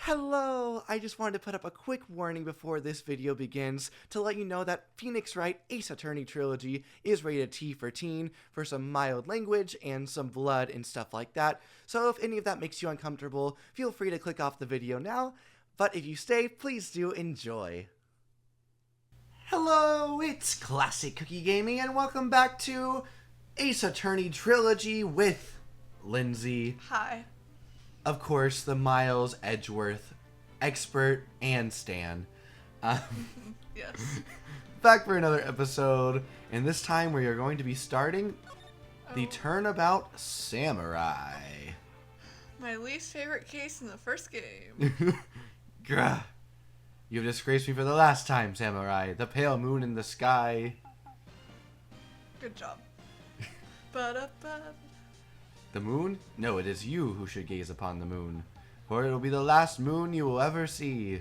Hello! I just wanted to put up a quick warning before this video begins to let you know that Phoenix Wright Ace Attorney Trilogy is rated T for teen for some mild language and some blood and stuff like that. So if any of that makes you uncomfortable, feel free to click off the video now. But if you stay, please do enjoy. Hello, it's Classic Cookie Gaming and welcome back to Ace Attorney Trilogy with Lindsay. Hi. Of course, the Miles Edgeworth expert and Stan. Yes. Back for another episode, and this time we are going to be starting the Turnabout Samurai. My least favorite case in the first game. Grah. You've disgraced me for the last time, Samurai. The pale moon in the sky. Good job. Ba-da-ba. The moon? No, it is you who should gaze upon the moon, for it will be the last moon you will ever see.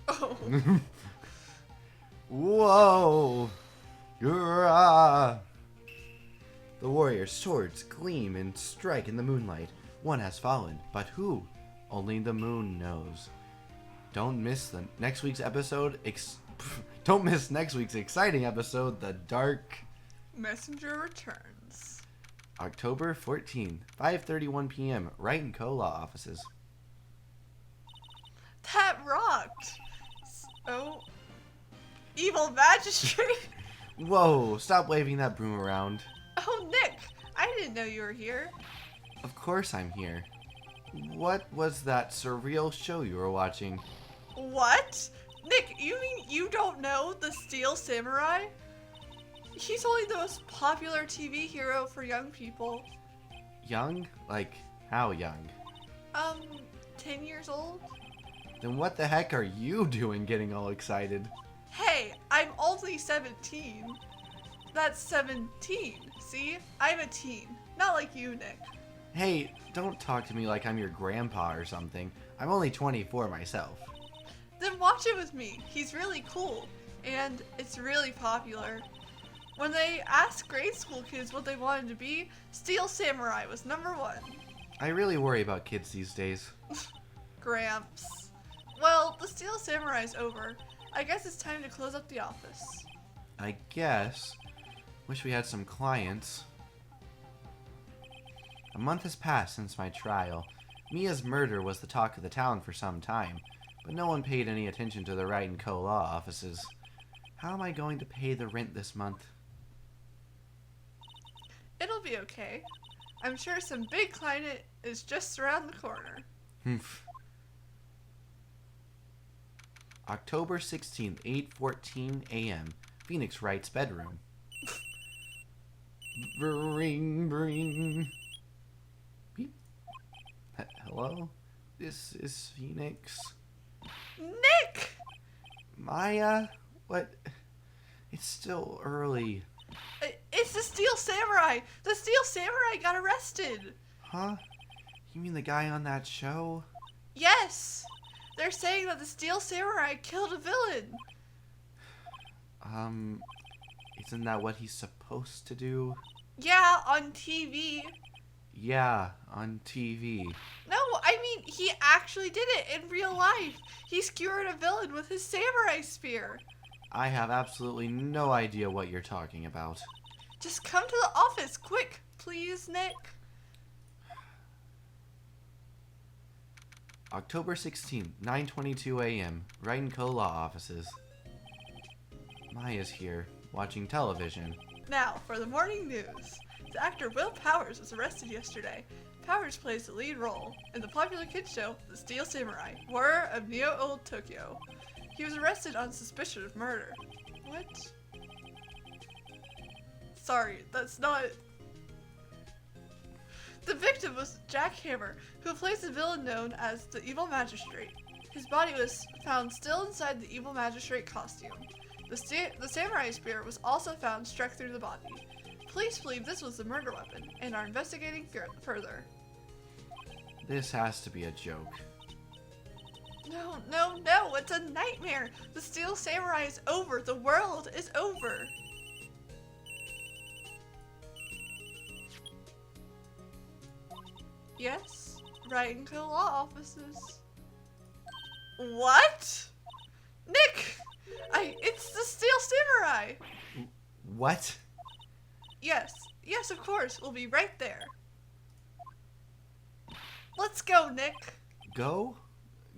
Oh. Whoa! Hurrah! The warriors' swords gleam and strike in the moonlight. One has fallen, but who? Only the moon knows. Don't miss next week's episode. Don't miss next week's exciting episode, The Dark Messenger returns. October 14th, 5:31 p.m. Wright and Co. Law offices. That rocked. Oh. Evil magistrate. Whoa! Stop waving that broom around. Oh, Nick. I didn't know you were here. Of course I'm here. What was that surreal show you were watching? What? Nick, you mean you don't know the Steel Samurai? He's only the most popular TV hero for young people. Young? Like, how young? 10 years old? Then what the heck are you doing getting all excited? Hey, I'm only 17. That's 17. See? I'm a teen. Not like you, Nick. Hey, don't talk to me like I'm your grandpa or something. I'm only 24 myself. Then watch it with me. He's really cool. And it's really popular. When they asked grade school kids what they wanted to be, Steel Samurai was #1. I really worry about kids these days. Gramps. Well, the Steel Samurai's over. I guess it's time to close up the office. I guess. Wish we had some clients. A month has passed since my trial. Mia's murder was the talk of the town for some time, but no one paid any attention to the Wright and Co. law offices. How am I going to pay the rent this month? It'll be okay. I'm sure some big client is just around the corner. Humph. October 16th, 8:14 a.m. Phoenix Wright's bedroom. Bring, bring. Beep. Hello? This is Phoenix. Nick! Maya? What? It's still early. It's the Steel Samurai! The Steel Samurai got arrested! Huh? You mean the guy on that show? Yes! They're saying that the Steel Samurai killed a villain! Isn't that what he's supposed to do? Yeah, on TV. Yeah, on TV. No, I mean, he actually did it in real life. He skewered a villain with his samurai spear. I have absolutely no idea what you're talking about. Just come to the office, quick, please, Nick. October 16th, 9:22 a.m. Wright and Co. Law offices. Maya's here, watching television. Now, for the morning news. The actor Will Powers was arrested yesterday. Powers plays the lead role in the popular kids show, The Steel Samurai, Horror of Neo-Old Tokyo. He was arrested on suspicion of murder. What? Sorry, that's not... The victim was Jack Hammer, who plays the villain known as the Evil Magistrate. His body was found still inside the Evil Magistrate costume. The samurai spear was also found struck through the body. Police believe this was the murder weapon and are investigating further. This has to be a joke. No, no, no, it's a nightmare! The Steel Samurai is over! The world is over! Yes, Wright and Co. law offices. What? Nick! It's the Steel Samurai! What? Yes, of course, we'll be right there. Let's go, Nick. Go?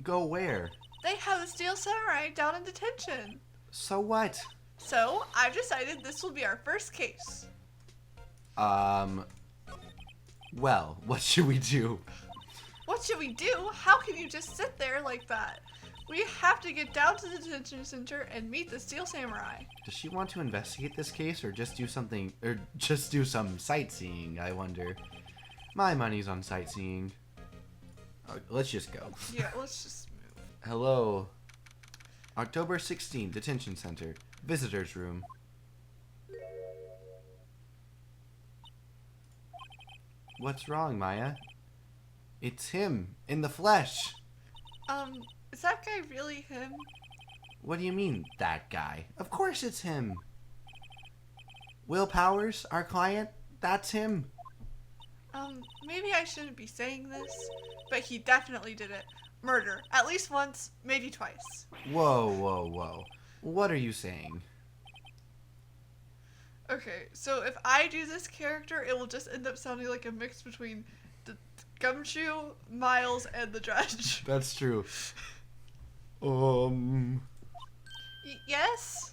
Go where? They have the Steel Samurai down in detention. So what? So, I've decided this will be our first case. Well, what should we do? What should we do? How can you just sit there like that? We have to get down to the detention center and meet the Steel Samurai. Does she want to investigate this case or just do some sightseeing, I wonder? My money's on sightseeing. Let's just go. Yeah, let's just move. Hello. October 16, detention center. Visitors room. What's wrong, Maya? It's him, in the flesh. Is that guy really him? What do you mean, that guy? Of course it's him. Will Powers, our client, that's him. Maybe I shouldn't be saying this, but he definitely did it. Murder. At least once, maybe twice. Whoa. What are you saying? Okay, so if I do this character, it will just end up sounding like a mix between the Gumshoe, Miles, and the Dredge. That's true. Yes?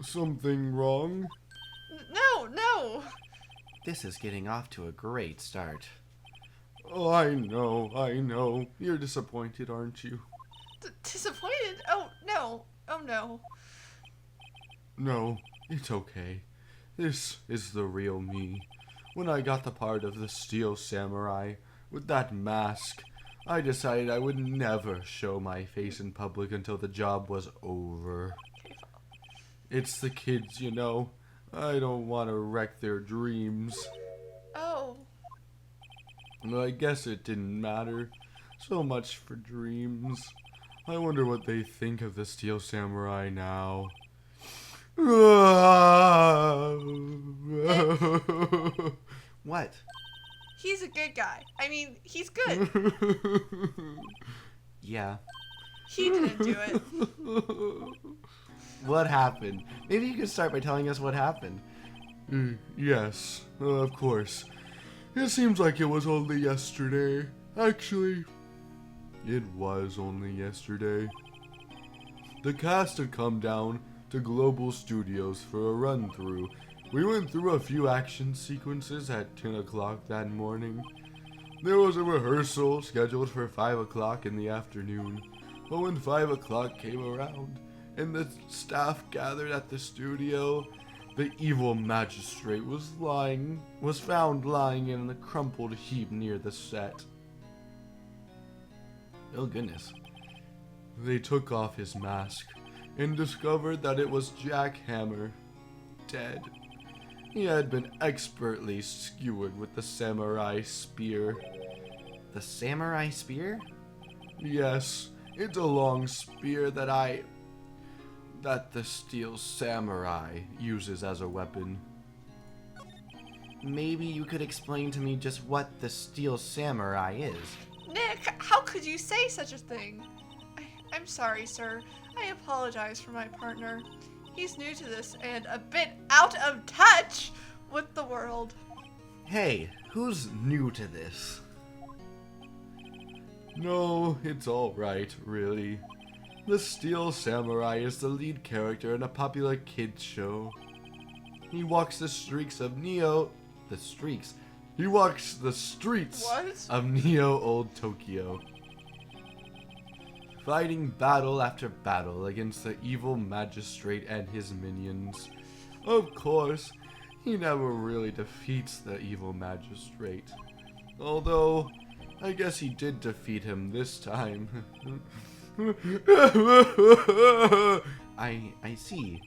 Something wrong? No. This is getting off to a great start. Oh, I know. You're disappointed, aren't you? Disappointed? Oh, no. No, it's okay. This is the real me. When I got the part of the Steel Samurai, with that mask, I decided I would never show my face in public until the job was over. It's the kids, you know. I don't want to wreck their dreams. Oh. I guess it didn't matter. So much for dreams. I wonder what they think of the Steel Samurai now. What? He's a good guy. I mean, he's good. Yeah. He didn't do it. What happened? Maybe you could start by telling us what happened. Yes, of course. It seems like it was only yesterday. Actually, it was only yesterday. The cast had come down to Global Studios for a run-through. We went through a few action sequences at 10 o'clock that morning. There was a rehearsal scheduled for 5 o'clock in the afternoon, but when 5 o'clock came around and the staff gathered at the studio, the evil magistrate was found lying in a crumpled heap near the set. Oh goodness. They took off his mask and discovered that it was Jack Hammer, dead. He had been expertly skewered with the samurai spear. The samurai spear? Yes, it's a long spear that the Steel Samurai uses as a weapon. Maybe you could explain to me just what the Steel Samurai is. Nick, how could you say such a thing? I'm sorry, sir. I apologize for my partner. He's new to this and a bit out of touch with the world. Hey, who's new to this? No, it's alright, really. The Steel Samurai is the lead character in a popular kids show. He walks the streets of Neo Old Tokyo, fighting battle after battle against the evil magistrate and his minions. Of course, he never really defeats the evil magistrate. Although, I guess he did defeat him this time. I see.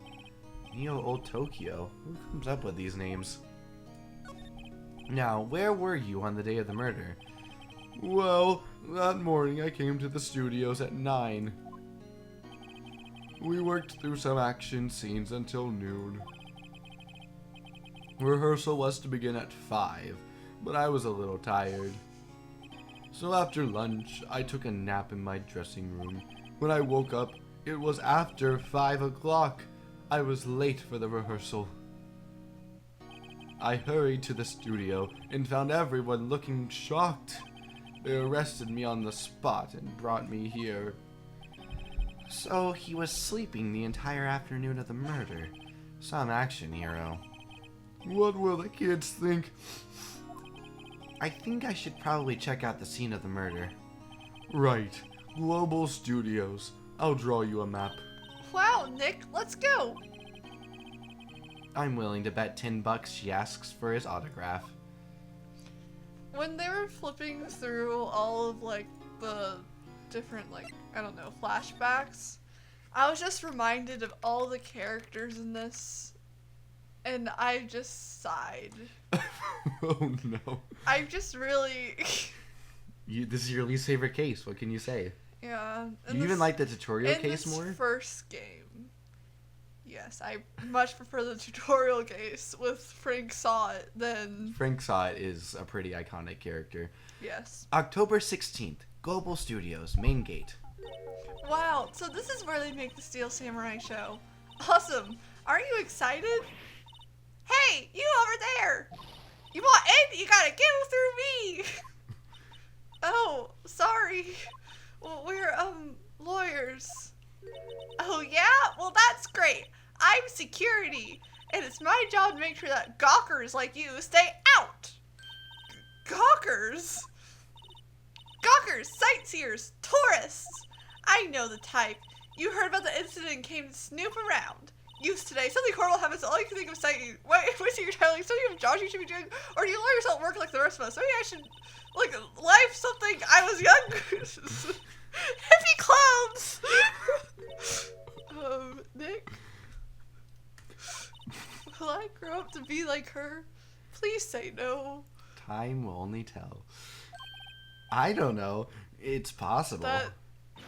Neo Old Tokyo. Who comes up with these names? Now, where were you on the day of the murder? Well, that morning I came to the studios at 9. We worked through some action scenes until noon. Rehearsal was to begin at 5, but I was a little tired. So after lunch, I took a nap in my dressing room. When I woke up, it was after 5 o'clock. I was late for the rehearsal. I hurried to the studio and found everyone looking shocked. They arrested me on the spot and brought me here. So he was sleeping the entire afternoon of the murder. Some action hero. What will the kids think? I think I should probably check out the scene of the murder. Right. Global Studios. I'll draw you a map. Wow, Nick, let's go. I'm willing to bet $10 she asks for his autograph. When they were flipping through all of like the different like, I don't know, flashbacks, I was just reminded of all the characters in this, and I just sighed. Oh no. I just really This is your least favorite case. What can you say? yeah. Do you even like the tutorial in case this more? first game, yes, I much prefer the tutorial case with Frank Saw It than Frank Saw It is a pretty iconic character. yes. October 16th, Global Studios, main gate. Wow, so this is where they make the Steel Samurai show. Awesome. Aren't you excited? Hey, you over there! You want in? You gotta go through me! Oh, sorry. Well, we're, lawyers. Oh, yeah? Well, that's great. I'm security, and it's my job to make sure that gawkers like you stay out! Gawkers? Gawkers, sightseers, tourists! I know the type. You heard about the incident and came to snoop around. Youth today, something horrible happens, all you can think of is sighting. Wasting your time, like something you have jobs you should be doing, or do you let yourself work like the rest of us? Maybe I should, like, life something I was young. Hippie clowns! Nick? Will I grow up to be like her? Please say no. Time will only tell. I don't know. It's possible.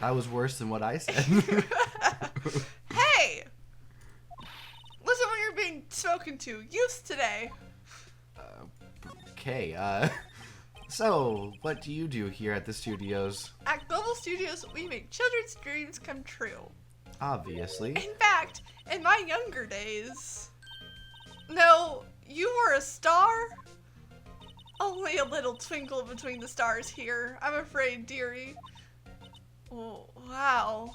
That was worse than what I said. Hey! Listen when you're being spoken to. Youth today. Okay, so, what do you do here at the studios? At Global Studios, we make children's dreams come true. Obviously. In fact, in my younger days... No, you were a star? Only a little twinkle between the stars here, I'm afraid, dearie. Oh, wow.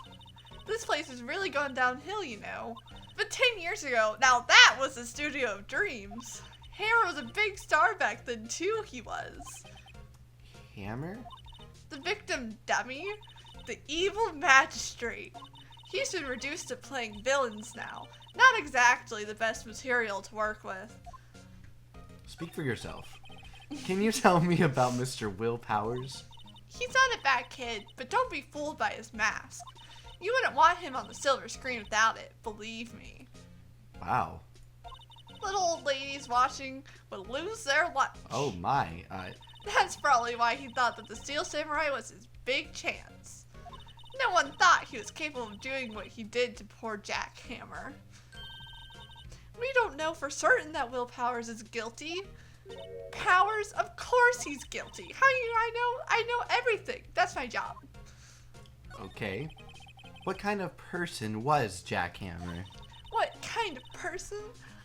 This place has really gone downhill, you know. But 10 years ago, now that was the studio of dreams. Hammer was a big star back then too, he was. Hammer? The victim dummy? The evil magistrate. He's been reduced to playing villains now. Not exactly the best material to work with. Speak for yourself. Can you tell me about Mr. Will Powers? He's not a bad kid, but don't be fooled by his mask. You wouldn't want him on the silver screen without it, believe me. Wow. Little old ladies watching would lose their lunch. Oh my, That's probably why he thought that the Steel Samurai was his big chance. No one thought he was capable of doing what he did to poor Jack Hammer. We don't know for certain that Will Powers is guilty. Powers? Of course he's guilty. How do you I know everything. That's my job. okay. What kind of person was Jack Hammer? What kind of person?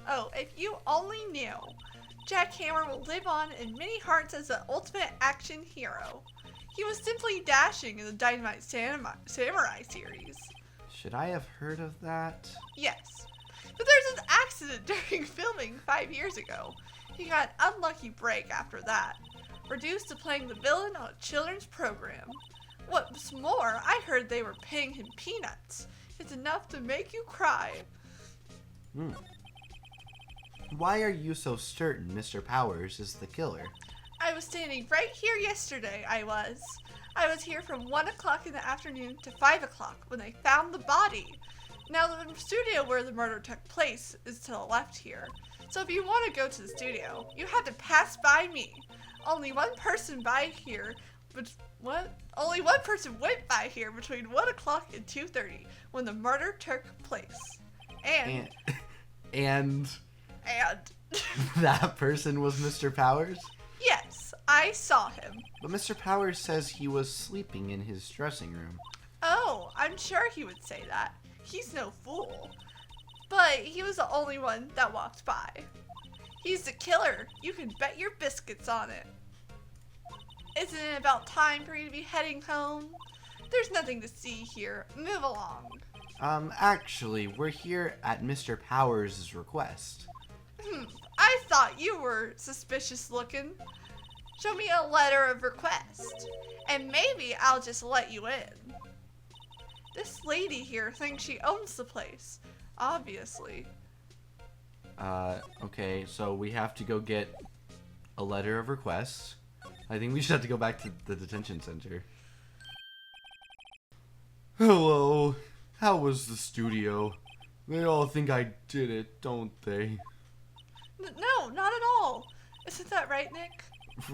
Oh, if you only knew. Jack Hammer will live on in many hearts as the ultimate action hero. He was simply dashing in the Dynamite Samurai series. Should I have heard of that? Yes. But there's an accident during filming 5 years ago. He got an unlucky break after that. Reduced to playing the villain on a children's program. What's more, I heard they were paying him peanuts. It's enough to make you cry. Why are you so certain Mr. Powers is the killer? I was standing right here yesterday, I was. I was here from 1 o'clock in the afternoon to 5 o'clock when they found the body. Now the studio where the murder took place is to the left here. So if you want to go to the studio, you have to pass by me. Only one person by here, but what? Only one person went by here between 1 o'clock and 2:30 when the murder took place. And that person was Mr. Powers? yes, I I saw him. But Mr. Powers says he was sleeping in his dressing room. Oh, I'm sure he would say that. He's no fool. But he was the only one that walked by. He's the killer. You can bet your biscuits on it. Isn't it about time for you to be heading home? There's nothing to see here. Move along. Actually, we're here at Mr. Powers' request. I thought you were suspicious looking. Show me a letter of request, and maybe I'll just let you in. This lady here thinks she owns the place, obviously. Okay, so we have to go get a letter of request. I think we should have to go back to the detention center. Hello. How was the studio? They all think I did it, don't they? No, not at all. Isn't that right, Nick?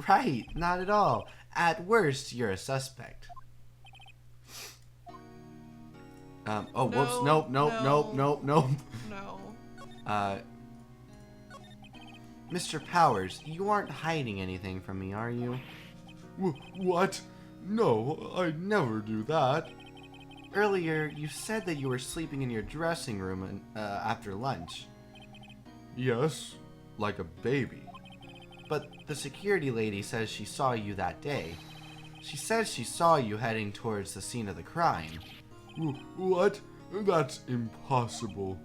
Right, not at all. At worst, you're a suspect. Whoops, nope. No. Mr. Powers, you aren't hiding anything from me, are you? What? No, I'd never do that. Earlier, you said that you were sleeping in your dressing room after lunch. Yes, like a baby. But the security lady says she saw you that day. She says she saw you heading towards the scene of the crime. What? That's impossible.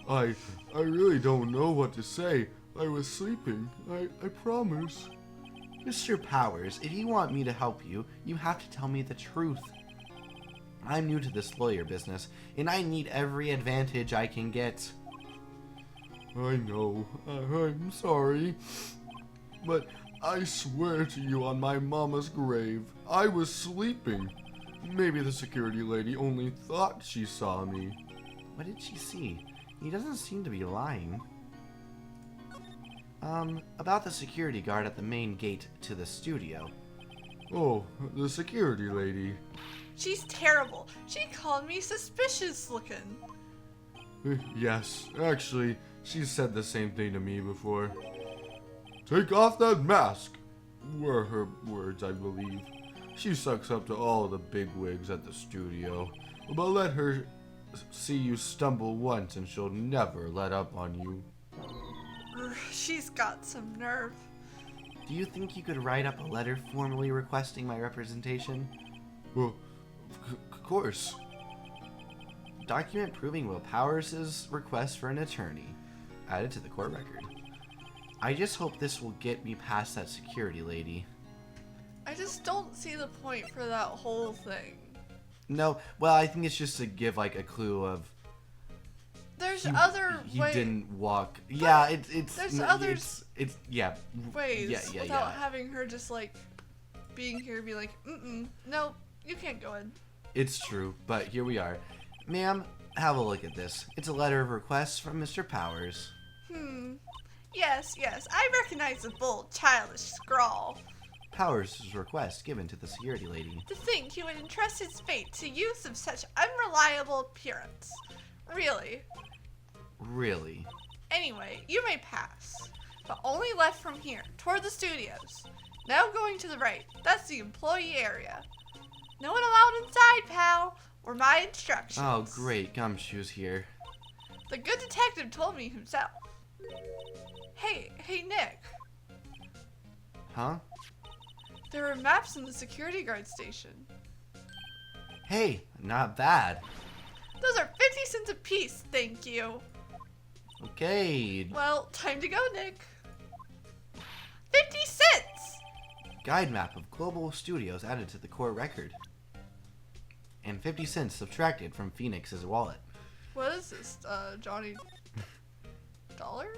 I really don't know what to say. I was sleeping. I promise. Mr. Powers, if you want me to help you, you have to tell me the truth. I'm new to this lawyer business, and I need every advantage I can get. I know. I'm sorry. But I swear to you on my mama's grave, I was sleeping. Maybe the security lady only thought she saw me. What did she see? He doesn't seem to be lying. About the security guard at the main gate to the studio. Oh, the security lady. She's terrible. She called me suspicious looking. Yes, actually, she said the same thing to me before. Take off that mask, were her words, I believe. She sucks up to all the bigwigs at the studio, but let her see you stumble once and she'll never let up on you. She's got some nerve. Do you think you could write up a letter formally requesting my representation? Well, of course. Document proving Will Powers' request for an attorney. Added to the court record. I just hope this will get me past that security lady. I just don't see the point for that whole thing. No, well, I think it's just to give like a clue of There's other he ways. didn't walk. Yeah, it's There's others it's yeah. ways Yeah, without having her just like being here be like, no, you can't go in. It's true, but here we are. Ma'am, have a look at this. It's a letter of request from Mr. Powers. Yes, I recognize the bold, childish scrawl. Powers' request given to the security lady. To think he would entrust his fate to youths of such unreliable appearance. Really. Really? Anyway, you may pass. But only left from here, toward the studios. Now going to the right. That's the employee area. No one allowed inside, pal. Were my instructions. Oh, great. Gumshoe's here. The good detective told me himself. Hey, Nick. Huh? There are maps in the security guard station. Hey, not bad. Those are 50 cents apiece, thank you. Okay. Well, time to go, Nick. 50 cents! Guide map of global studios added to the court record. And 50 cents subtracted from Phoenix's wallet. What is this, Johnny Dollar?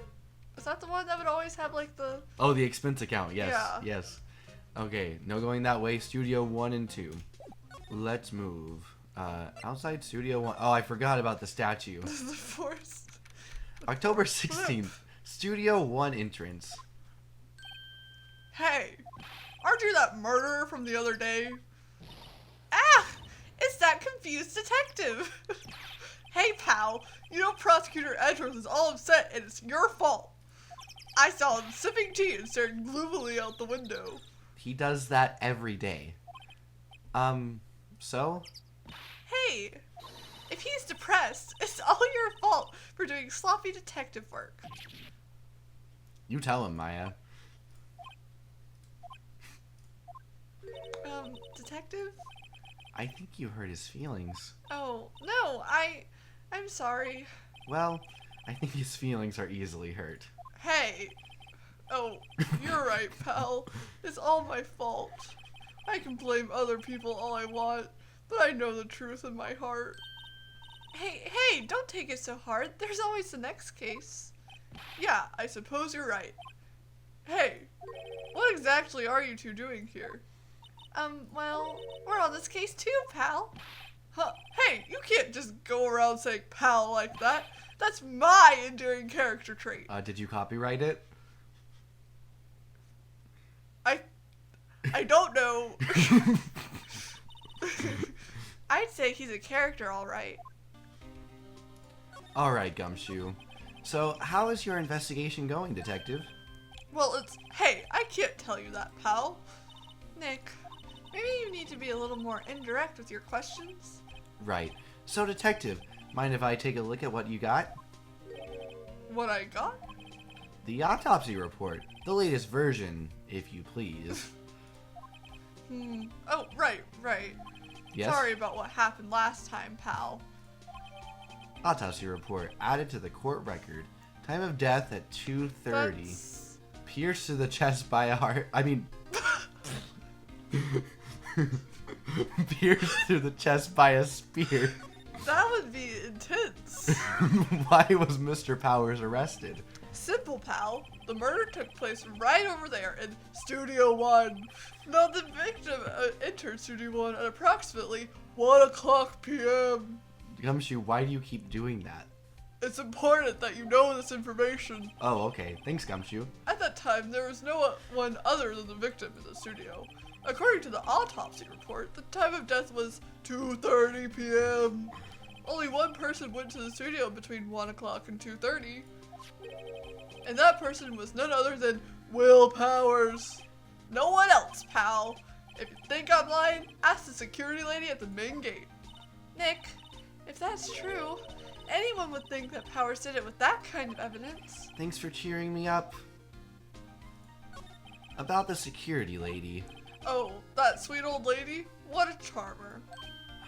Is that the one that would always have like the... Oh, the expense account. Yes. Yeah. Yes. Okay, no going that way. Studio 1 and 2. Let's move. Outside Studio 1. Oh, I forgot about the statue. the force. October 16th. Studio 1 entrance. Hey, aren't you that murderer from the other day? Ah! It's that confused detective. Hey, pal. You know Prosecutor Edwards is all upset and it's your fault. I saw him sipping tea and staring gloomily out the window. He does that every day. So? Hey, if he's depressed, it's all your fault for doing sloppy detective work. You tell him, Maya. Detective? I think you hurt his feelings. Oh, no, I'm sorry. Well, I think his feelings are easily hurt. Hey. Oh, you're right, pal. It's all my fault. I can blame other people all I want, but I know the truth in my heart. Hey, don't take it so hard. There's always the next case. Yeah, I suppose you're right. Hey, what exactly are you two doing here? Well, we're on this case too, pal. Huh, hey, you can't just go around saying pal like that. That's my endearing character trait. Did you copyright it? I don't know. I'd say he's a character, all right. All right, Gumshoe. So, how is your investigation going, Detective? Well, hey, I can't tell you that, pal. Nick, maybe you need to be a little more indirect with your questions. Right. So, Detective, mind if I take a look at what you got? What I got? The autopsy report. The latest version, if you please. Oh, right. Yes? Sorry about what happened last time, pal. Autopsy report added to the court record. Time of death at 2:30. That's... Pierced to the chest by a heart. Pierced through the chest by a spear. That would be intense. Why was Mr. Powers arrested? Simple, pal. The murder took place right over there in Studio 1. Now, the victim entered Studio 1 at approximately 1 o'clock p.m. Gumshoe, why do you keep doing that? It's important that you know this information. Oh, okay. Thanks, Gumshoe. At that time, there was no one other than the victim in the studio. According to the autopsy report, the time of death was 2:30 p.m. Only one person went to the studio between 1 o'clock and 2:30. And that person was none other than Will Powers. No one else, pal. If you think I'm lying, ask the security lady at the main gate. Nick, if that's true, anyone would think that Powers did it with that kind of evidence. Thanks for cheering me up. About the security lady. Oh, that sweet old lady? What a charmer.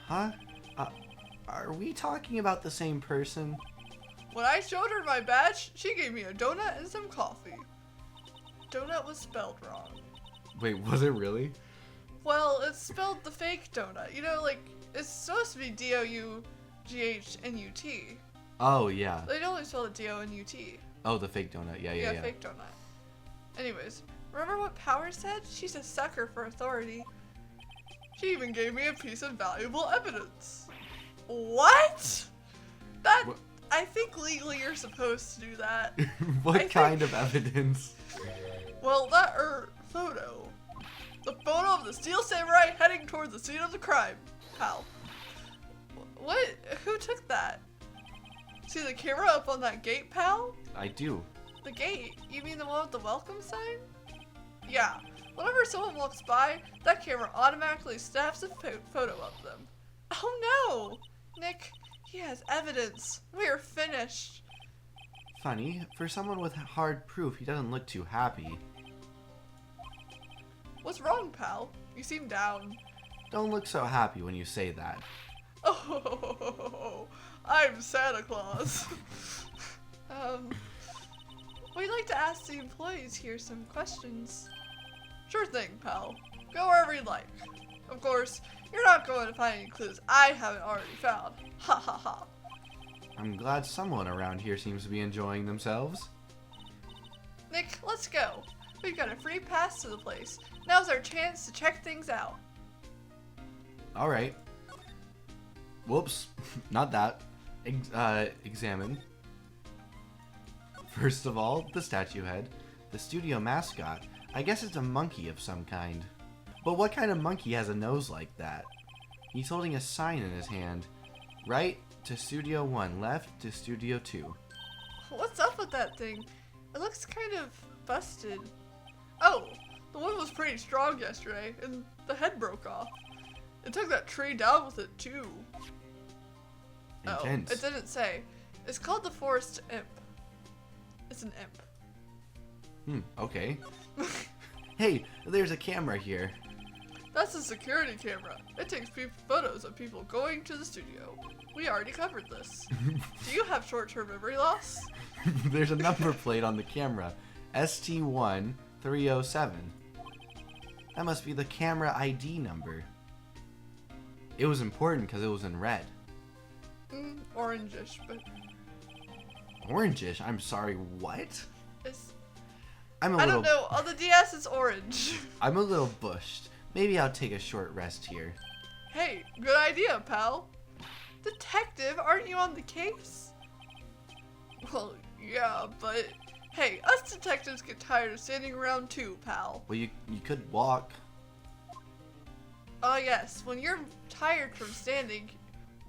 Huh? Are we talking about the same person? When I showed her my badge, she gave me a donut and some coffee. Donut was spelled wrong. Wait, was it really? Well, it's spelled the fake donut. You know, like, it's supposed to be D-O-U-G-H-N-U-T. Oh, yeah. They only spell it D-O-N-U-T. Oh, the fake donut. Yeah. Fake donut. Anyways, remember what Power said? She's a sucker for authority. She even gave me a piece of valuable evidence. What? What? I think legally you're supposed to do that. What kind of evidence? Well, that photo. The photo of the Steel Samurai heading toward the scene of the crime, pal. What? Who took that? See the camera up on that gate, pal? I do. The gate? You mean the one with the welcome sign? Yeah. Whenever someone walks by, that camera automatically snaps a photo of them. Oh no! Nick, he has evidence. We are finished. Funny, for someone with hard proof, he doesn't look too happy. What's wrong, pal? You seem down. Don't look so happy when you say that. Oh, I'm Santa Claus. We'd like to ask the employees here some questions. Sure thing, pal. Go wherever you like. Of course, you're not going to find any clues I haven't already found. Ha ha ha. I'm glad someone around here seems to be enjoying themselves. Nick, let's go. We've got a free pass to the place. Now's our chance to check things out. Alright. Whoops. Not that. Examine. First of all, the statue head. The studio mascot. I guess it's a monkey of some kind. But what kind of monkey has a nose like that? He's holding a sign in his hand. Right to Studio 1, left to Studio 2. What's up with that thing? It looks kind of busted. Oh, the one was pretty strong yesterday, and the head broke off. It took that tree down with it, too. Intense. Oh, it didn't say. It's called the forest imp. It's an imp. Okay. Hey, there's a camera here. That's a security camera. It takes photos of people going to the studio. We already covered this. Do you have short-term memory loss? There's a number plate on the camera. ST1307. That must be the camera ID number. It was important because it was in red. Orangish, but Orangish? I'm sorry, what? it's... I don't know. On the DS, it's orange. I'm a little bushed. Maybe I'll take a short rest here. Hey, good idea, pal. Detective, aren't you on the case? Well, yeah, but... Hey, us detectives get tired of standing around too, pal. Well, you could walk. Oh yes, when you're tired from standing,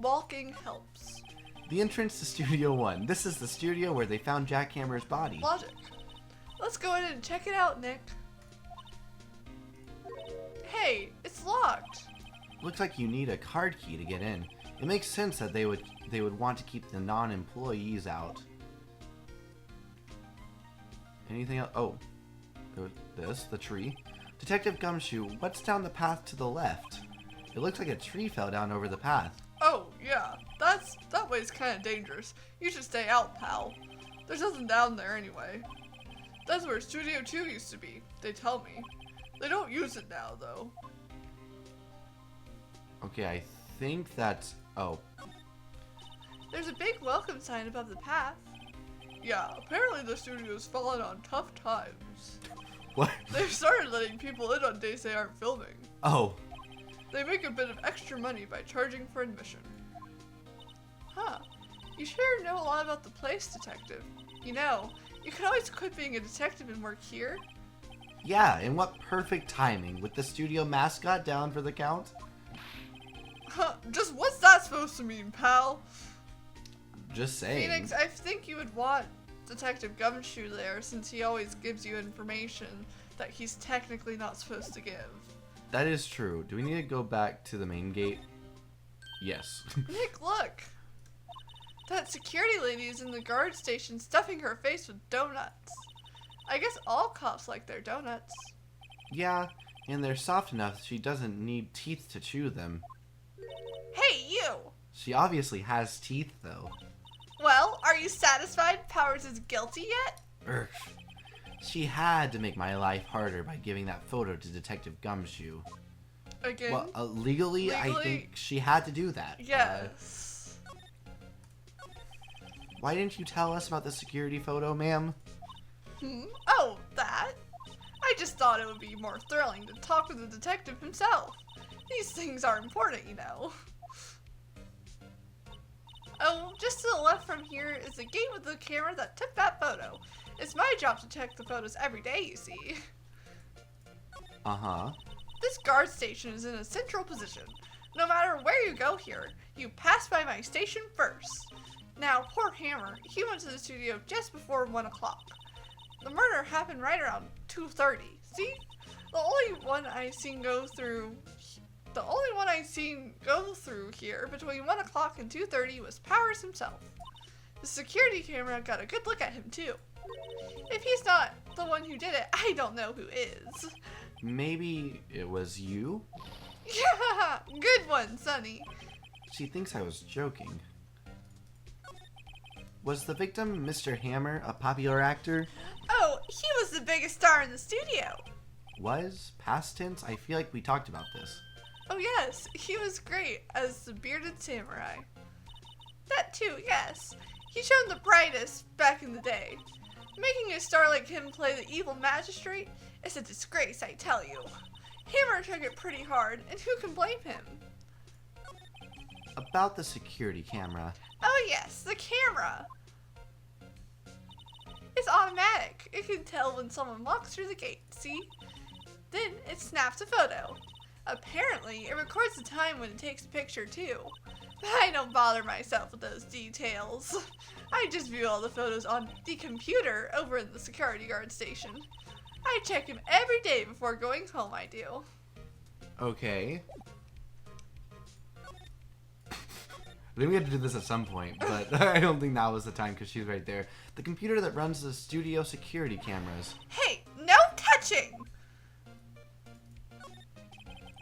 walking helps. The entrance to Studio 1. This is the studio where they found Jackhammer's body. Logic. Let's go in and check it out, Nick. Hey, it's locked. Looks like you need a card key to get in. It makes sense that they would want to keep the non-employees out. Anything else? Oh, there was this, the tree. Detective Gumshoe, what's down the path to the left? It looks like a tree fell down over the path. Oh, yeah, that way's kind of dangerous. You should stay out, pal. There's nothing down there anyway. That's where Studio 2 used to be, they tell me. They don't use it now, though. Okay, I think that's... Oh. There's a big welcome sign above the path. Yeah, apparently the studio's fallen on tough times. What? They've started letting people in on days they aren't filming. Oh. They make a bit of extra money by charging for admission. Huh. You sure know a lot about the place, Detective. You know, you can always quit being a detective and work here. Yeah, and what perfect timing with the studio mascot down for the count. Huh, just what's that supposed to mean, pal? Just saying. Phoenix, I think you would want Detective Gumshoe there since he always gives you information that he's technically not supposed to give. That is true. Do we need to go back to the main gate? Yes. Nick, look! That security lady is in the guard station stuffing her face with donuts. I guess all cops like their donuts. Yeah, and they're soft enough she doesn't need teeth to chew them. Hey, you! She obviously has teeth, though. Well, are you satisfied Powers is guilty yet? Urgh. She had to make my life harder by giving that photo to Detective Gumshoe. Again? Well, legally, I think she had to do that. Yes. Why didn't you tell us about the security photo, ma'am? Oh, that? I just thought it would be more thrilling to talk with the detective himself. These things are important, you know. Oh, just to the left from here is the gate with the camera that took that photo. It's my job to check the photos every day, you see. Uh-huh. This guard station is in a central position. No matter where you go here, you pass by my station first. Now, poor Hammer, he went to the studio just before 1 o'clock. The murder happened right around 2:30. See? The only one I seen go through here between 1 o'clock and 2:30 was Powers himself. The security camera got a good look at him too. If he's not the one who did it, I don't know who is. Maybe it was you? Yeah, good one, Sonny. She thinks I was joking. Was the victim Mr. Hammer a popular actor? Oh, he was the biggest star in the studio. Was? Past tense? I feel like we talked about this. Oh yes, he was great as the bearded samurai. That too, yes. He shone the brightest back in the day. Making a star like him play the evil magistrate is a disgrace, I tell you. Hammer took it pretty hard, and who can blame him? About the security camera. Oh yes, the camera. It's automatic. It can tell when someone walks through the gate, see? Then it snaps a photo. Apparently, it records the time when it takes a picture too. But I don't bother myself with those details. I just view all the photos on the computer over in the security guard station. I check him every day before going home, I do. Okay. I think we had to do this at some point, but I don't think that was the time because she's right there. The computer that runs the studio security cameras. Hey, no touching!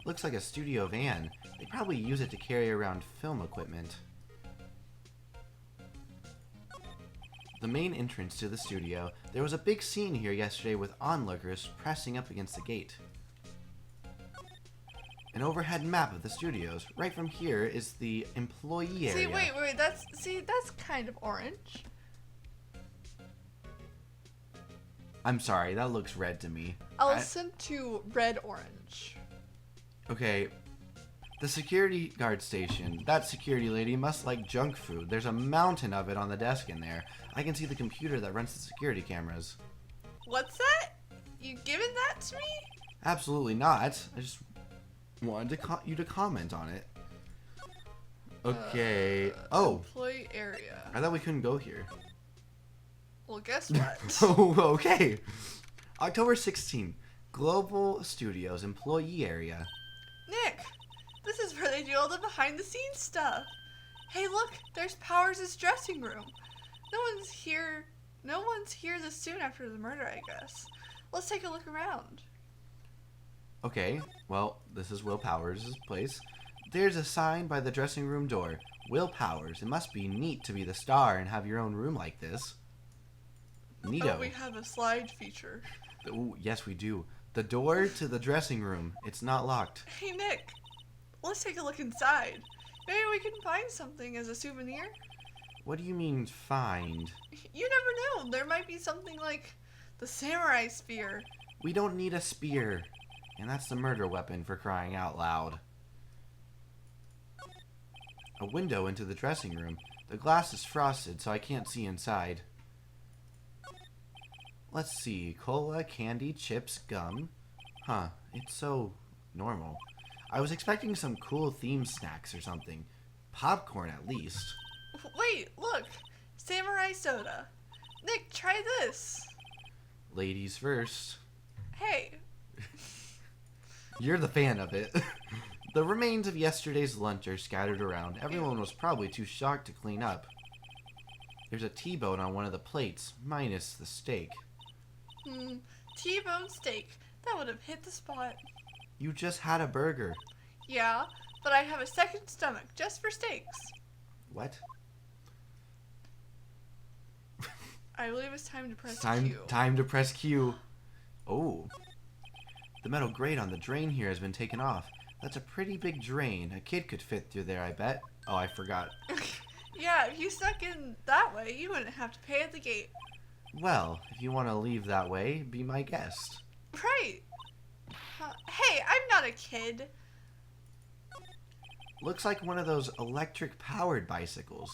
Looks like a studio van. They probably use it to carry around film equipment. The main entrance to the studio. There was a big scene here yesterday with onlookers pressing up against the gate. An overhead map of the studios. Right from here is the employee area. See, wait, that's kind of orange. I'm sorry, that looks red to me. I'll listen to red-orange. Okay, the security guard station. That security lady must like junk food. There's a mountain of it on the desk in there. I can see the computer that runs the security cameras. What's that? You giving that to me? Absolutely not. I just wanted you to comment on it. Okay. Employee area. I thought we couldn't go here. Well, guess what? Oh, okay. October 16th. Global Studios employee area. Nick, this is where they do all the behind-the-scenes stuff. Hey, look, there's Powers' dressing room. No one's here this soon after the murder, I guess. Let's take a look around. Okay, well, this is Will Powers' place. There's a sign by the dressing room door. Will Powers. It must be neat to be the star and have your own room like this. Neato. Oh, we have a slide feature. Ooh, yes, we do. The door to the dressing room. It's not locked. Hey, Nick, let's take a look inside. Maybe we can find something as a souvenir. What do you mean, find? You never know. There might be something like the samurai spear. We don't need a spear. And that's the murder weapon, for crying out loud. A window into the dressing room. The glass is frosted, so I can't see inside. Let's see. Cola, candy, chips, gum. Huh. It's so normal. I was expecting some cool themed snacks or something. Popcorn, at least. Wait, look. Samurai soda. Nick, try this. Ladies first. Hey. You're the fan of it. The remains of yesterday's lunch are scattered around. Everyone was probably too shocked to clean up. There's a T-bone on one of the plates, minus the steak. T-bone steak. That would have hit the spot. You just had a burger. Yeah, but I have a second stomach just for steaks. What? I believe it's time to press Q. Time to press Q. Oh. The metal grate on the drain here has been taken off. That's a pretty big drain. A kid could fit through there, I bet. Oh, I forgot. Yeah, if you snuck in that way, you wouldn't have to pay at the gate. Well, if you want to leave that way, be my guest. Right. Hey, I'm not a kid. Looks like one of those electric-powered bicycles.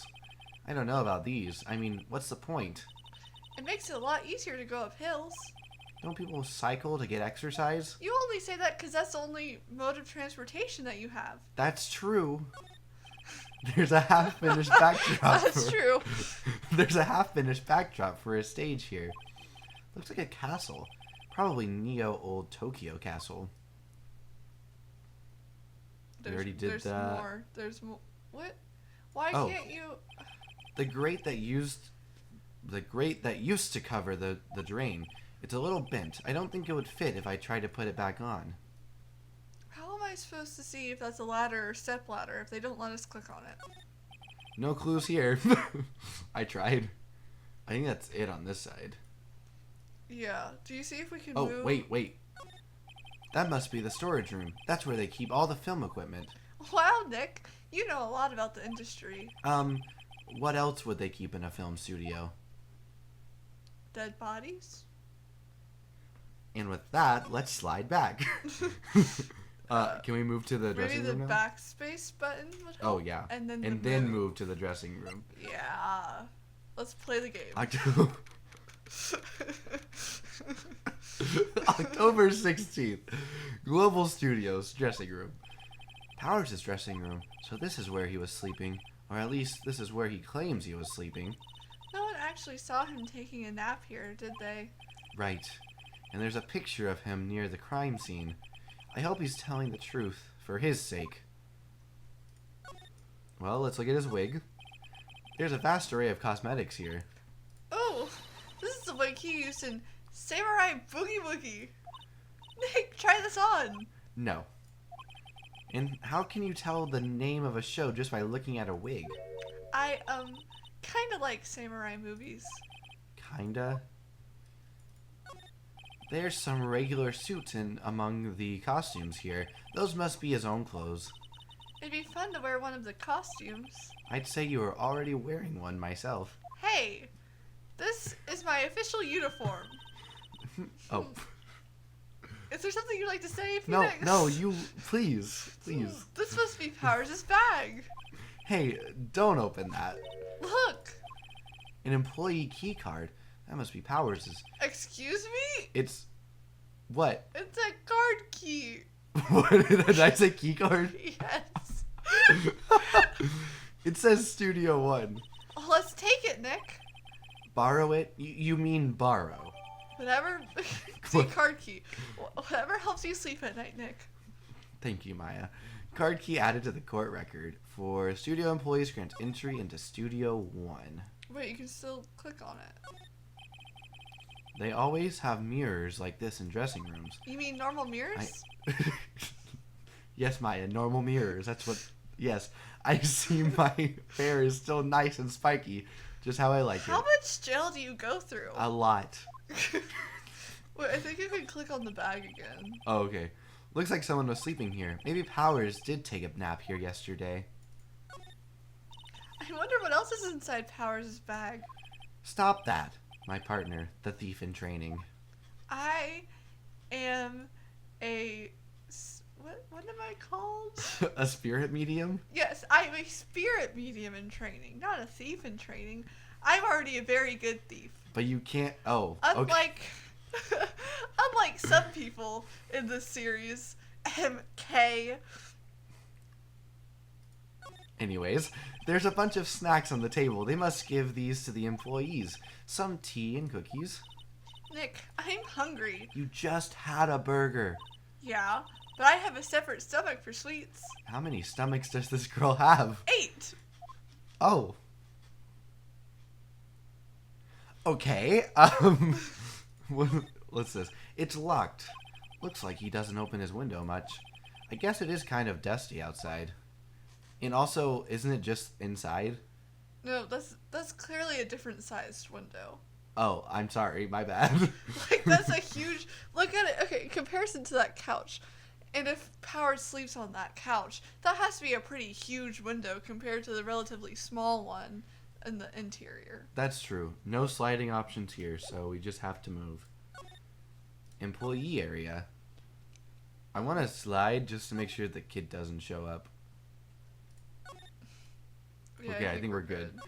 I don't know about these. I mean, what's the point? It makes it a lot easier to go up hills. Don't people cycle to get exercise? You only say that because that's the only mode of transportation that you have. That's true. There's a half-finished backdrop. That's true. There's a half-finished backdrop for a stage here. Looks like a castle. Probably Neo Old Tokyo Castle. We already did that. There's more. What? Why Oh. can't you? The grate that used to cover the drain. It's a little bent. I don't think it would fit if I tried to put it back on. How am I supposed to see if that's a ladder or step ladder if they don't let us click on it? No clues here. I tried. I think that's it on this side. Yeah. Do you see if we can Oh, move? wait. That must be the storage room. That's where they keep all the film equipment. Wow, Nick. You know a lot about the industry. What else would they keep in a film studio? Dead bodies? And with that, let's slide back. Can we move to the dressing Maybe the room now? backspace button would help. Oh, yeah. And then move to the dressing room. Yeah. Let's play the game. October 16th. Global Studios dressing room. Powers' dressing room. So this is where he was sleeping. Or at least this is where he claims he was sleeping. actually saw him taking a nap here, did they? Right. And there's a picture of him near the crime scene. I hope he's telling the truth, for his sake. Well, let's look at his wig. There's a vast array of cosmetics here. Oh, this is the wig he used in Samurai Boogie Woogie. Nick, try this on. No. And how can you tell the name of a show just by looking at a wig? I, kind of like samurai movies. Kinda. There's some regular suits among the costumes here. Those must be his own clothes. It'd be fun to wear one of the costumes. I'd say you were already wearing one myself. Hey, this is my official uniform. Oh. Is there something you'd like to say, No, Phoenix? no, you, please. This must be Powers' bag. Hey, don't open that. Look. An employee key card. That must be Powers'. Excuse me? It's... What? It's a card key. What? Did I say key card? Yes. It says Studio One. Well, let's take it, Nick. Borrow it? You mean borrow. Whatever. See, card key. Whatever helps you sleep at night, Nick. Thank you, Maya. Card key added to the court record. For studio employees, grant entry into Studio One. Wait, you can still click on it. They always have mirrors like this in dressing rooms. You mean normal mirrors? Yes, Maya, normal mirrors. That's what... Yes, I see my hair is still nice and spiky. Just how I like How it. much gel do you go through? A lot. Wait, I think you can click on the bag again. Oh, okay. Looks like someone was sleeping here. Maybe Powers did take a nap here yesterday. I wonder what else is inside Powers' bag. Stop that. My partner, the thief in training. I am a... What am I called? A spirit medium? Yes, I'm a spirit medium in training, not a thief in training. I'm already a very good thief. But you can't... Oh, okay. Unlike... Unlike some people in this series, MK. Anyways, there's a bunch of snacks on the table. They must give these to the employees. Some tea and cookies. Nick, I'm hungry. You just had a burger. Yeah, but I have a separate stomach for sweets. How many stomachs does this girl have? 8. Oh. Okay, what's this? It's locked. Looks like he doesn't open his window much. I guess it is kind of dusty outside. And also, isn't it just inside? No, that's clearly a different sized window. Oh, I'm sorry, my bad. Like, that's a huge... Look at it. Okay, in comparison to that couch. And if Powers sleeps on that couch, that has to be a pretty huge window compared to the relatively small one in the interior. That's true. No sliding options here, so we just have to move. Employee area. I want to slide just to make sure the kid doesn't show up. Yeah, Okay, I think we're good. good.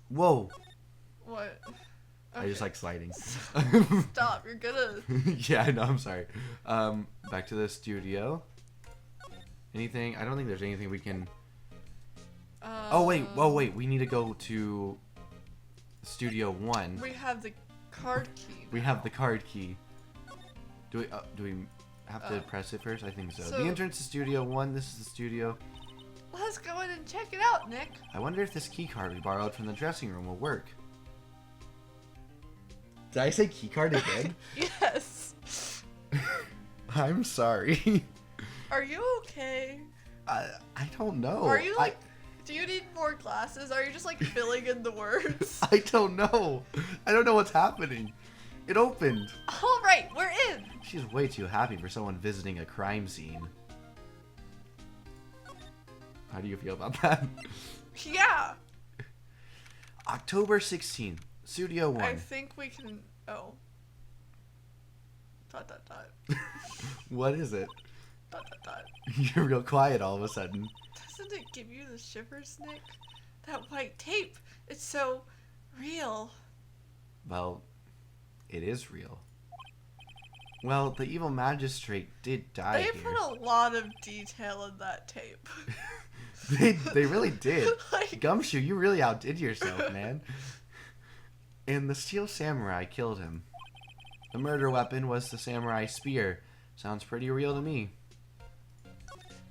Whoa! What? I just Okay. like sliding. Stop, you're gonna... Yeah, I know, I'm sorry. Back to the studio. Anything? I don't think there's anything we can... Oh, wait. We need to go to Studio 1. We have the card key. We have the card key. Do we have to press it first? I think so. So- The entrance to Studio 1. This is the studio. Let's go in and check it out, Nick. I wonder if this key card we borrowed from the dressing room will work. Did I say key card again? Yes. I'm sorry. Are you okay? I don't know. Are you like... Do you need more glasses? Are you just like filling in the words? I don't know. I don't know what's happening. It opened. All right, we're in. She's way too happy for someone visiting a crime scene. How do you feel about that? Yeah. October 16th, Studio 1. I think we can... Oh. ... What is it? ... You're real quiet all of a sudden. Doesn't it give you the shivers, Nick? That white tape. It's so real. Well, it is real. Well, the evil magistrate did die They here. put a lot of detail in that tape. They really did. Like... Gumshoe, you really outdid yourself, man. And the steel samurai killed him. The murder weapon was the samurai spear. Sounds pretty real to me.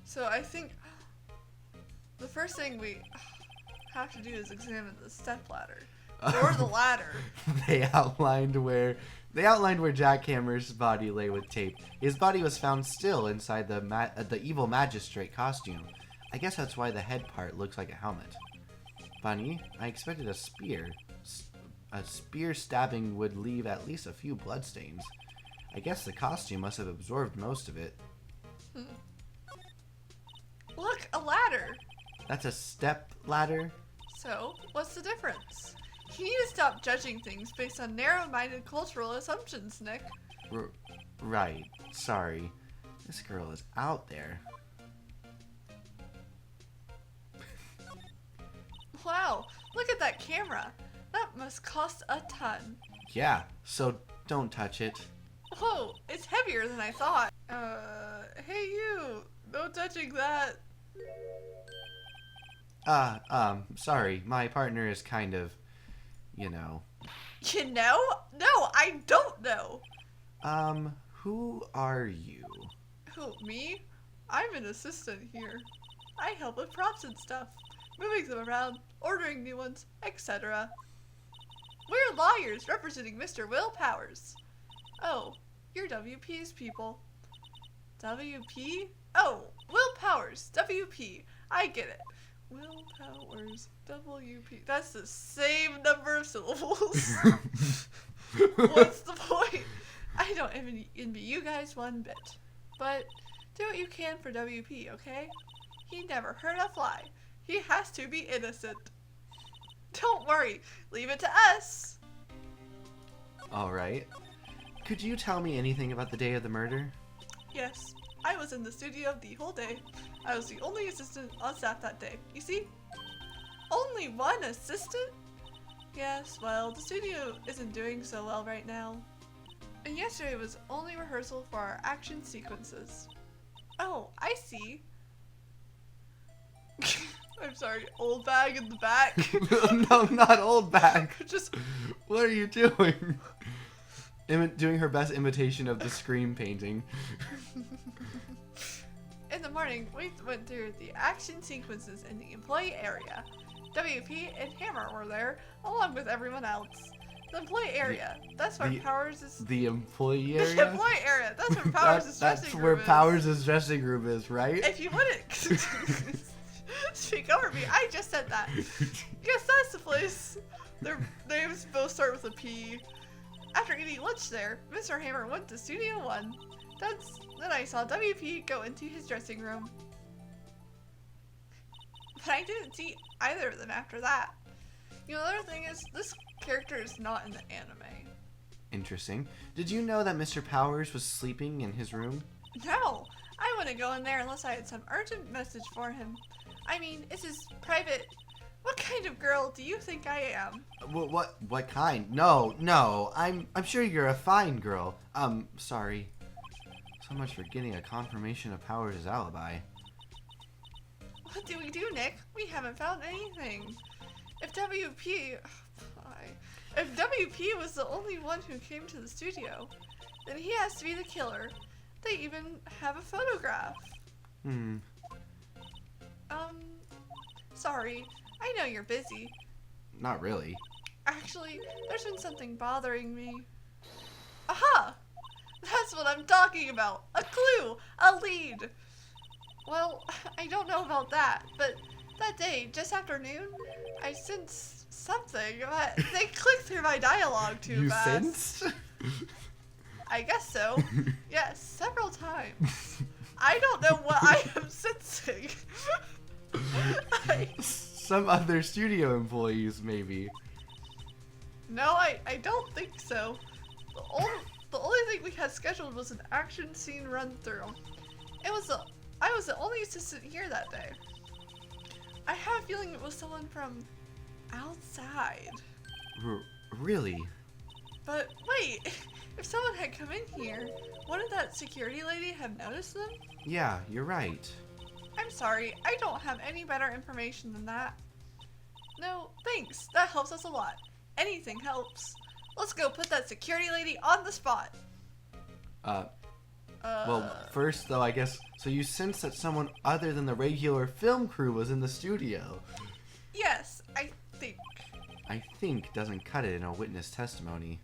So I think the first thing we have to do is examine the stepladder. Or the ladder. They outlined where Jackhammer's body lay with tape. His body was found still inside the evil magistrate costume. I guess that's why the head part looks like a helmet. Funny, I expected a spear. A spear stabbing would leave at least a few bloodstains. I guess the costume must have absorbed most of it. Look, a ladder! That's a step ladder? So, what's the difference? You need to stop judging things based on narrow-minded cultural assumptions, Nick. Right. Sorry. This girl is out there. Wow, look at that camera. That must cost a ton. Yeah, so don't touch it. Whoa, it's heavier than I thought. Hey you, no touching that. Sorry. My partner is kind of, you know. You know? No, I don't know. Who are you? Who, me? I'm an assistant here. I help with props and stuff, moving them around, ordering new ones, etc. We're lawyers representing Mr. Will Powers. Oh, you're WP's people. WP? Oh, Will Powers, WP. I get it. Will Powers, WP. That's the same number of syllables. What's the point? I don't envy you guys one bit. But do what you can for WP, okay? He never hurt a fly. He has to be innocent. Don't worry, leave it to us. Alright. Could you tell me anything about the day of the murder? Yes, I was in the studio the whole day. I was the only assistant on staff that day. You see? Only one assistant? Yes, well, the studio isn't doing so well right now. And yesterday was only rehearsal for our action sequences. Oh, I see. I'm sorry, old bag in the back. No, not old bag. Just What are you doing? Doing her best imitation of the Scream painting. in the morning, we went through the action sequences in the employee area. WP and Hammer were there, along with everyone else. The employee area, that's where Powers is... The employee area? The employee area, that's where Powers' dressing That's room where is. Powers' dressing room is, right? If you wouldn't speak over me, I just said that. Yes, that's the place. Their names both start with a P. After eating lunch there, Mr. Hammer went to Studio 1. Then I saw WP go into his dressing room. But I didn't see either of them after that. You know, the other thing is, this character is not in the anime. Interesting. Did you know that Mr. Powers was sleeping in his room? No, I wouldn't go in there unless I had some urgent message for him. I mean, it's his private... What kind of girl do you think I am? What kind? No. I'm sure you're a fine girl. Sorry. So much for getting a confirmation of Powers' alibi. What do we do, Nick? We haven't found anything. If WP was the only one who came to the studio, then he has to be the killer. They even have a photograph. Sorry. I know you're busy. Not really. Actually, there's been something bothering me. Aha! That's what I'm talking about. A clue! A lead! Well, I don't know about that, but that day, just after noon, I sensed something, but they clicked through my dialogue too fast. You sensed? I guess so. Yes, several times. I don't know what I am sensing. Some other studio employees, maybe. No, I don't think so. The only thing we had scheduled was an action scene run through. I was the only assistant here that day. I have a feeling it was someone from outside. Really? But wait, if someone had come in here, wouldn't that security lady have noticed them? Yeah, you're right. I'm sorry, I don't have any better information than that. No, thanks, that helps us a lot. Anything helps. Let's go put that security lady on the spot. Well, first though, I guess, so you sense that someone other than the regular film crew was in the studio. Yes, I think. I think doesn't cut it in a witness testimony.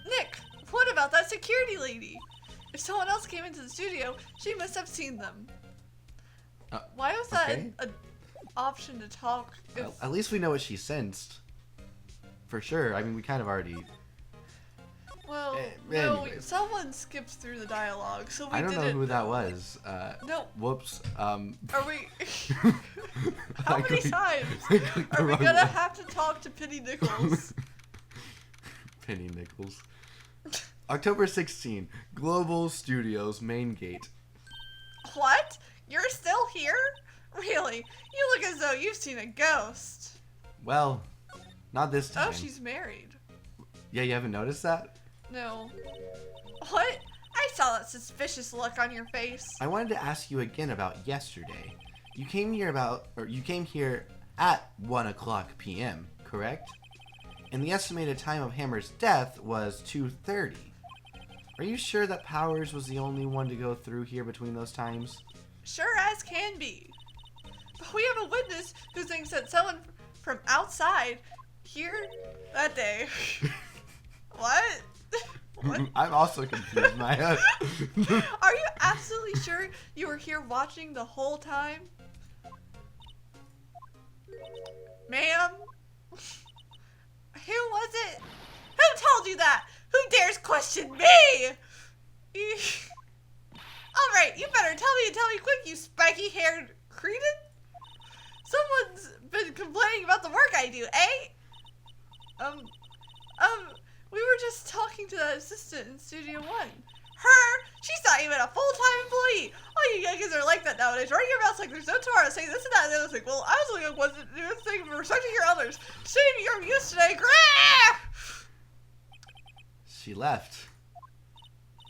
Nick, what about that security lady? If someone else came into the studio, she must have seen them. Why was that okay. an option to talk? Well, at least we know what she sensed. For sure. I mean, we kind of already... Well, no, anyways. someone skipped through the dialogue, so we I don't didn't know who that was. No. Whoops. Are we... I How many clicked- times I clicked the are we wrong gonna one. have to talk to Penny Nichols? Penny Nichols. October 16, Global Studios main gate. What? You're still here? Really? You look as though you've seen a ghost. Well, not this time. Oh, she's married. Yeah, you haven't noticed that? No. What? I saw that suspicious look on your face. I wanted to ask you again about yesterday. You came here at 1 o'clock p.m., correct? And the estimated time of Hammer's death was 2:30. Are you sure that Powers was the only one to go through here between those times? Sure as can be. But we have a witness who thinks that someone from outside here that day. What? What? I'm also confused, Maya. Are you absolutely sure you were here watching the whole time? Ma'am? Who was it? Who told you that? Who dares question me? Alright, you better tell me quick, you spiky-haired cretin. Someone's been complaining about the work I do, eh? We were just talking to that assistant in Studio 1. Her? She's not even a full-time employee. All you youngins are like that nowadays. Running your mouths like there's no tomorrow, saying this and that and the other thing. Well, I was the young one to do this thing for respecting your elders. Shame your abuse today. Grah! She left.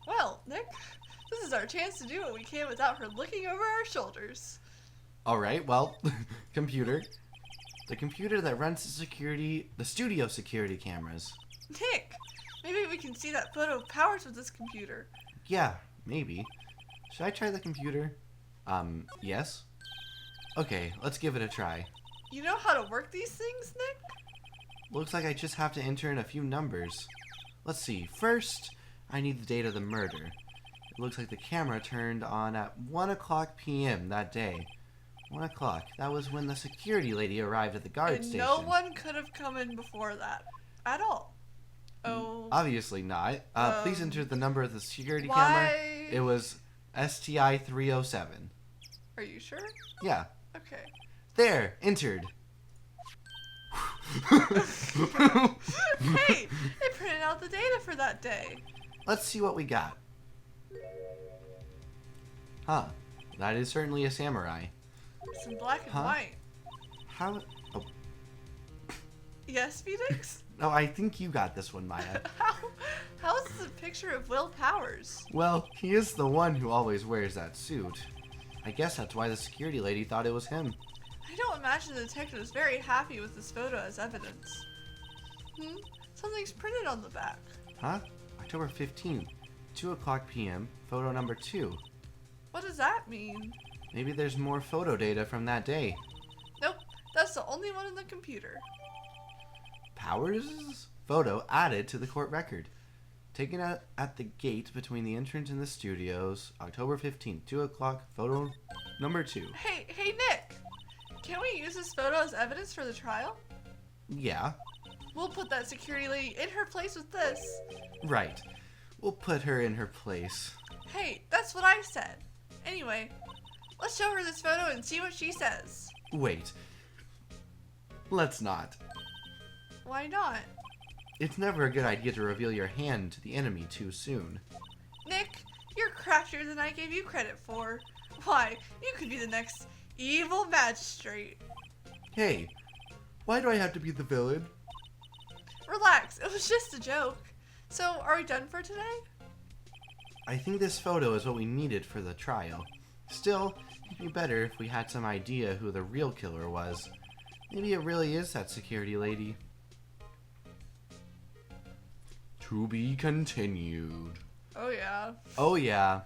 Well, Nick, this is our chance to do what we can without her looking over our shoulders. Alright, well, computer. The computer that runs the studio security cameras. Nick, maybe we can see that photo of Powers with this computer. Yeah, maybe. Should I try the computer? Yes? Okay, let's give it a try. You know how to work these things, Nick? Looks like I just have to enter in a few numbers. Let's see, first, I need the date of the murder. It looks like the camera turned on at 1 o'clock p.m. that day. 1 o'clock, that was when the security lady arrived at the guard And station. no one could have come in before that. At all. Oh. Obviously not. Please enter the number of the security Why? camera. It was STI 307. Are you sure? Yeah. Okay. There, entered. Hey, they printed out the data for that day. Let's see what we got. Huh. That is certainly a samurai. It's in black and Huh? white. How? Oh, Yes, Phoenix? no, I think you got this one, Maya. How is this a picture of Will Powers? Well, he is the one who always wears that suit. I guess that's why the security lady thought it was him. I don't imagine the detective is very happy with this photo as evidence. Something's printed on the back. Huh? October 15th, 2 o'clock p.m., photo number 2. What does that mean? Maybe there's more photo data from that day. Nope, that's the only one in the computer. Powers' photo added to the court record. Taken at the gate between the entrance and the studios, October 15th, 2 o'clock, photo number 2. Hey, Nick! Can we use this photo as evidence for the trial? Yeah, We'll put that security lady in her place with this. right. We'll put her in her place. Hey, that's what I said. Anyway, let's show her this photo and see what she says. Wait. Let's not. Why not? It's never a good idea to reveal your hand to the enemy too soon. Nick, you're craftier than I gave you credit for. Why, you could be the next evil magistrate. Hey, why do I have to be the villain? Relax, it was just a joke. So, are we done for today? I think this photo is what we needed for the trial. Still, it'd be better if we had some idea who the real killer was. Maybe it really is that security lady. To be continued. Oh, yeah. Oh, yeah.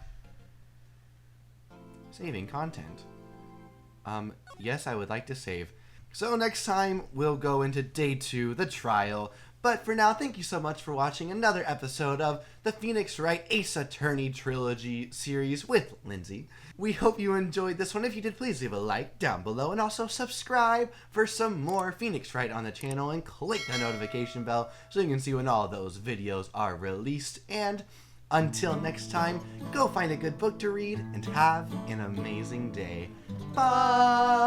Saving content. Yes, I would like to save. So next time, we'll go into day 2, the trial. But for now, thank you so much for watching another episode of the Phoenix Wright Ace Attorney Trilogy series with Lindsay. We hope you enjoyed this one. If you did, please leave a like down below and also subscribe for some more Phoenix Wright on the channel and click the notification bell so you can see when all those videos are released. And until next time, go find a good book to read and have an amazing day. Bye!